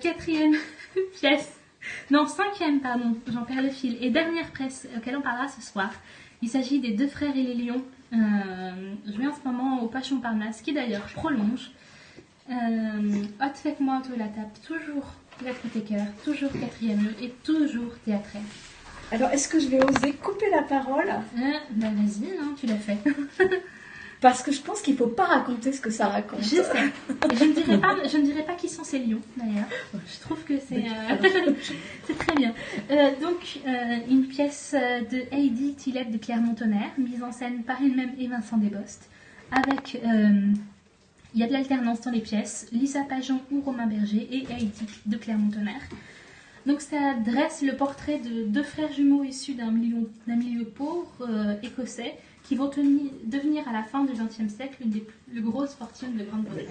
Quatrième pièce, non, cinquième, pardon, j'en perds le fil, et dernière pièce auquel on parlera ce soir. Il s'agit des Deux frères et les lions, joué en ce moment au Page Montparnasse, qui d'ailleurs prolonge. Hot fait moi autour de la table, toujours l'apothécaire, toujours quatrième lieu et toujours théâtrel. Alors, est-ce que je vais oser couper la parole Bah vas-y, hein, tu l'as fait. Parce que je pense qu'il ne faut pas raconter ce que ça raconte. Je sais. Et je ne dirai pas qui sont ces lions, d'ailleurs. Je trouve que c'est c'est très bien. Une pièce de Heidi Tillett de Clermont-Tonnerre, mise en scène par elle-même et Vincent Desbostes, avec... il y a de l'alternance dans les pièces, Lisa Pajon ou Romain Berger et Heidi de Clermont-Tonnerre. Donc ça dresse le portrait de deux frères jumeaux issus d'un milieu pauvre écossais qui vont devenir à la fin du XXe siècle une des plus grosses fortunes de Grande-Bretagne.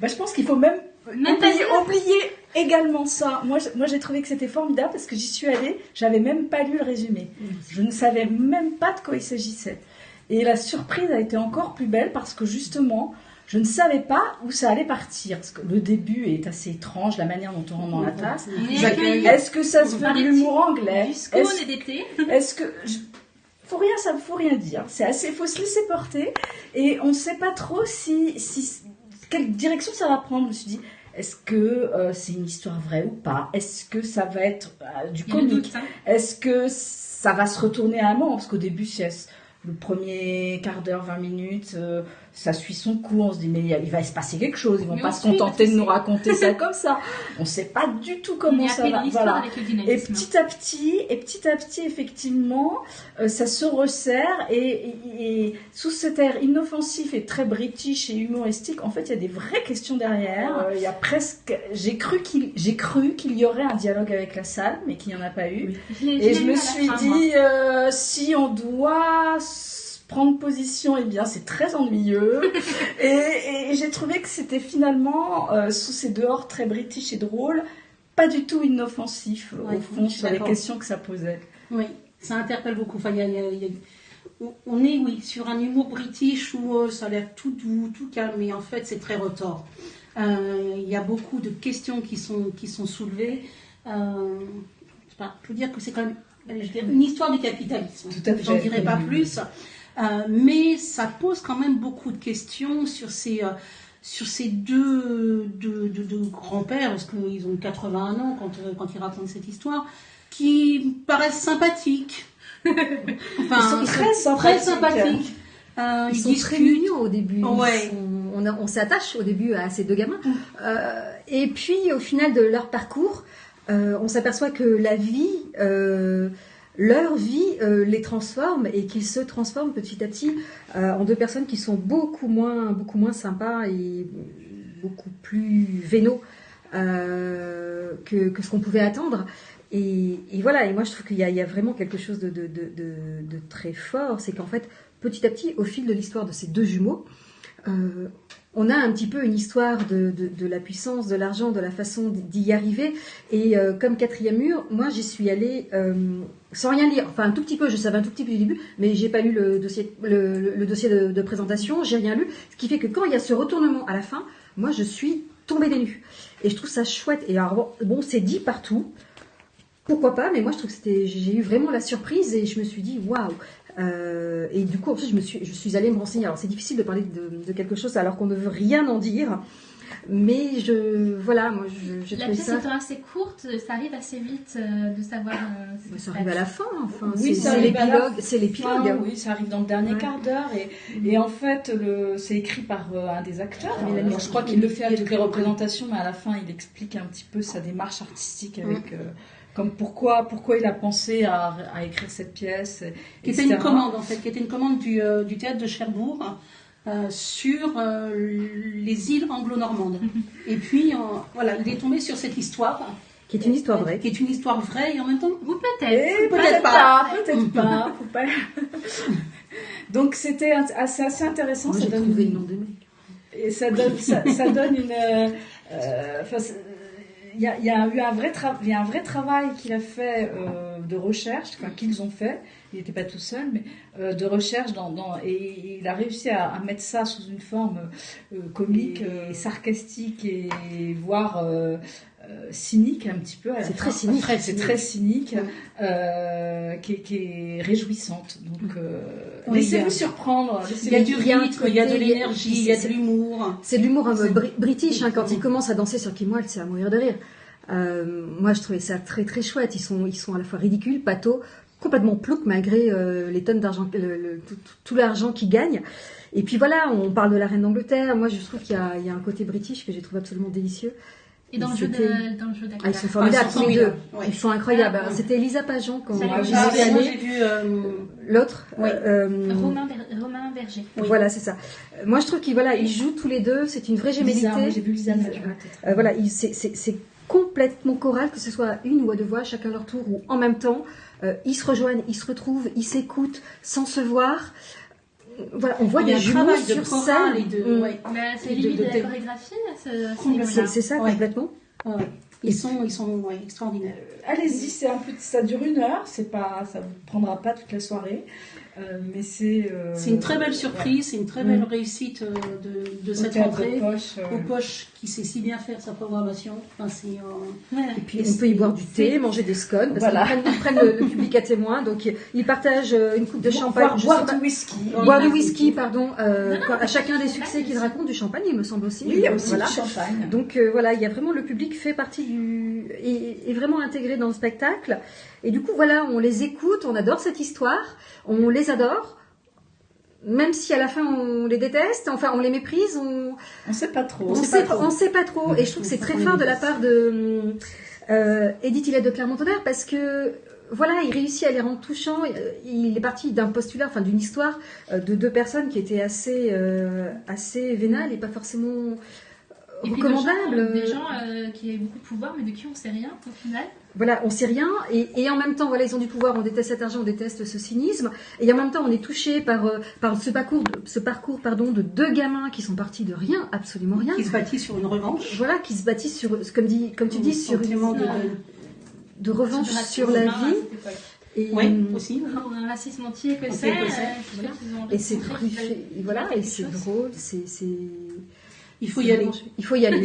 Bah, je pense qu'il faut même oublier également ça. Moi, j'ai trouvé que c'était formidable parce que j'y suis allée, j'avais même pas lu le résumé. Je ne savais même pas de quoi il s'agissait. Et la surprise a été encore plus belle parce que justement... Je ne savais pas où ça allait partir, parce que le début est assez étrange, la manière dont on rentre dans la tasse. Est-ce que ça se fait de l'humour anglais? Du scone et d'été. Est-ce que... ça ne faut rien dire. Faut se laisser porter. Et on ne sait pas trop quelle direction ça va prendre. Je me suis dit, est-ce que c'est une histoire vraie ou pas? Est-ce que ça va être du comique? Est-ce que ça va se retourner à un moment? Parce qu'au début, c'est le premier quart d'heure, 20 minutes... ça suit son cours, on se dit mais il va se passer quelque chose, ils vont pas se contenter de nous raconter ça comme ça. On sait pas du tout comment ça va. Voilà. Et petit à petit, effectivement, ça se resserre et sous cet air inoffensif et très british et humoristique, en fait, il y a des vraies questions derrière. Il y a presque, j'ai cru qu'il y aurait un dialogue avec la salle, mais qu'il n'y en a pas eu. Oui. Et je me suis dit, si on doit prendre position, eh bien, c'est très ennuyeux. et j'ai trouvé que c'était finalement, sous ces dehors très british et drôles, pas du tout inoffensif, au fond, sur les questions que ça posait. Oui, ça interpelle beaucoup. Enfin, on est, sur un humour british où ça a l'air tout doux, tout calme, mais en fait, c'est très retors. Il y a beaucoup de questions qui sont soulevées. Je peux dire que c'est quand même une histoire du capitalisme. Tout à fait. J'en dirai pas plus. Mais ça pose quand même beaucoup de questions sur ces deux grands-pères, parce qu'ils ont 81 ans quand ils racontent cette histoire, qui paraissent sympathiques. Enfin, ils sont très sympathiques. Ils sont très mignons au début. Ouais. On s'attache au début à ces deux gamins. Et puis, au final de leur parcours, on s'aperçoit que la vie... leur vie les transforme et qu'ils se transforment petit à petit en deux personnes qui sont beaucoup moins sympas et beaucoup plus vénaux que ce qu'on pouvait attendre. Et voilà, et moi je trouve qu'il y a vraiment quelque chose de très fort, c'est qu'en fait, petit à petit, au fil de l'histoire de ces deux jumeaux, on a un petit peu une histoire de la puissance, de l'argent, de la façon d'y arriver. Et comme quatrième mur, moi j'y suis allée sans rien lire. Enfin un tout petit peu, je savais un tout petit peu du début, mais j'ai pas lu le dossier de présentation, j'ai rien lu. Ce qui fait que quand il y a ce retournement à la fin, moi je suis tombée des nues. Et je trouve ça chouette. Et alors bon, c'est dit partout. Pourquoi pas, mais moi je trouve que j'ai eu vraiment la surprise et je me suis dit waouh. Et du coup ensuite je suis allée me renseigner. Alors c'est difficile de parler de quelque chose alors qu'on ne veut rien en dire, mais moi j'ai la trouvé pièce ça. étant assez courte, ça arrive assez vite de savoir. Ça arrive à la fin, enfin. Oui, c'est l'épilogue. Oui, ça arrive dans le dernier quart d'heure et en fait c'est écrit par un des acteurs. Alors, je crois qu'il le fait à toutes les représentations, mais à la fin il explique un petit peu sa démarche artistique avec. Comme pourquoi il a pensé à écrire cette pièce, qui était une commande en fait, qui était une commande du théâtre de Cherbourg sur les îles anglo-normandes. Et puis il est tombé sur cette histoire. Qui est une histoire vraie. Qui est une histoire vraie et en même temps, ou peut-être. Peut-être pas. Faut pas. Donc c'était assez intéressant. Moi, ça j'ai donne trouvé le nom de mec. Et ça donne une. Il y a eu un vrai travail qu'il a fait de recherche, qu'ils ont fait. Il n'était pas tout seul, mais de recherche et il a réussi à mettre ça sous une forme comique et sarcastique et voire cynique un petit peu. C'est très cynique. C'est très cynique, qui est réjouissante. Donc, laissez-vous surprendre. Il y a du rythme, il y a de l'énergie, il y a de l'humour. C'est de l'humour british, hein, quand ils commencent à danser sur Kim Wilde, c'est à mourir de rire. Moi, je trouvais ça très très chouette. Ils sont à la fois ridicules, pathos, complètement ploucs malgré les tonnes d'argent, tout l'argent qu'ils gagnent. Et puis voilà, on parle de la reine d'Angleterre. Moi, je trouve qu'il y a un côté british que j'ai trouvé absolument délicieux. Et dans le jeu d'acteur. Ils sont formidables, tous les deux. Ouais. Ils sont incroyables. C'était Elisa Pajon quand Salut, j'ai moi, vu cette année. j'ai vu L'autre, Romain Berger. Oui. Voilà, c'est ça. Moi, je trouve qu'ils jouent tous les deux. C'est une vraie gémellité. Moi, j'ai vu Lisa Pajon. Voilà, c'est complètement choral, que ce soit à une ou à deux voix, chacun leur tour ou en même temps. Ils se rejoignent, ils se retrouvent, ils s'écoutent sans se voir. Voilà, on voit des jumeaux sur scène. C'est limite de la chorégraphie, ce niveau-là. C'est ça, complètement. Ouais. Ils sont extraordinaires. Allez-y, ça dure 1 heure, ça vous prendra pas toute la soirée, mais c'est une très belle surprise, c'est une très belle réussite de cette rentrée. Au Poche qui sait si bien faire sa programmation. Enfin, et puis on peut y boire du thé, manger des scones, parce qu'ils prennent le public à témoin, donc ils partagent une coupe de champagne. Boire du whisky. Boire du whisky, pardon, à chacun des succès qu'ils racontent, du champagne, il me semble aussi. Oui, il y a aussi du champagne. Donc voilà, il y a vraiment, le public fait partie est vraiment intégré dans le spectacle. Et du coup, voilà, on les écoute, on adore cette histoire, on les adore, même si à la fin on les déteste, enfin on les méprise, on sait pas trop. On sait pas trop. Et je trouve que c'est très fort de la part de Edith Hillet de Clermont-Tonnerre, parce que voilà, il réussit à les rendre touchants. Il est parti d'un postulat, enfin d'une histoire de deux personnes qui étaient assez vénales et pas forcément recommandable. Des gens qui ont beaucoup de pouvoir, mais de qui on sait rien au final. Voilà, on sait rien, et en même temps, voilà, ils ont du pouvoir, on déteste cet argent, on déteste ce cynisme, et en même temps, on est touché par ce parcours, de deux gamins qui sont partis de rien, absolument rien. Qui se bâtissent sur une revanche. Voilà, qui se bâtissent sur, comme tu dis, sur une de revanche sur la vie. Et oui, aussi. Un racisme anti-écossais. Et c'est truffé, voilà, et c'est drôle, il faut y aller. Il faut y aller.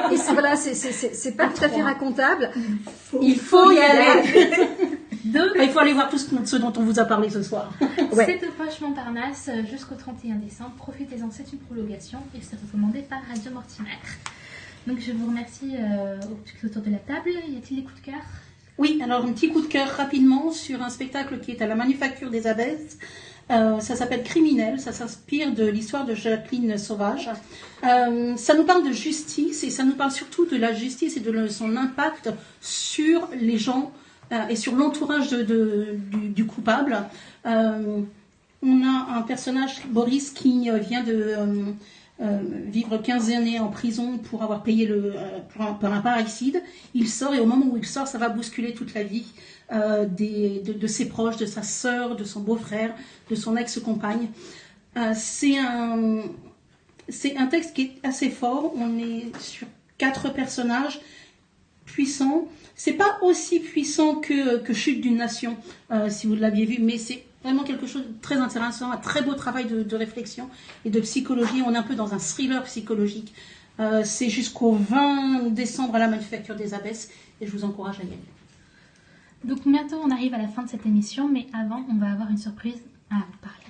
Et voilà, c'est pas tout à fait racontable. Il faut y aller. Il faut aller voir tout ce dont on vous a parlé ce soir. Ouais. C'est au Poche Montparnasse jusqu'au 31 décembre. Profitez-en, c'est une prolongation et c'est recommandé par Radio Mortimer. Donc je vous remercie autour de la table. Y a-t-il des coups de cœur ? Oui, alors un petit coup de cœur rapidement sur un spectacle qui est à la Manufacture des Abbesses. Ça s'appelle Criminel, ça s'inspire de l'histoire de Jacqueline Sauvage. Ça nous parle de justice et ça nous parle surtout de la justice et de son impact sur les gens et sur l'entourage du coupable. On a un personnage, Boris, qui vient de vivre 15 années en prison pour avoir payé pour un parricide. Il sort et au moment où il sort, ça va bousculer toute la vie de ses proches, de sa sœur, de son beau-frère, de son ex-compagne. C'est un texte qui est assez fort. On est sur 4 personnages puissants. C'est pas aussi puissant que Chute d'une nation, si vous l'aviez vu, mais c'est vraiment quelque chose de très intéressant, un très beau travail de réflexion et de psychologie. On est un peu dans un thriller psychologique. C'est jusqu'au 20 décembre à la Manufacture des Abbesses et je vous encourage à y aller. Donc bientôt on arrive à la fin de cette émission, mais avant on va avoir une surprise à vous parler.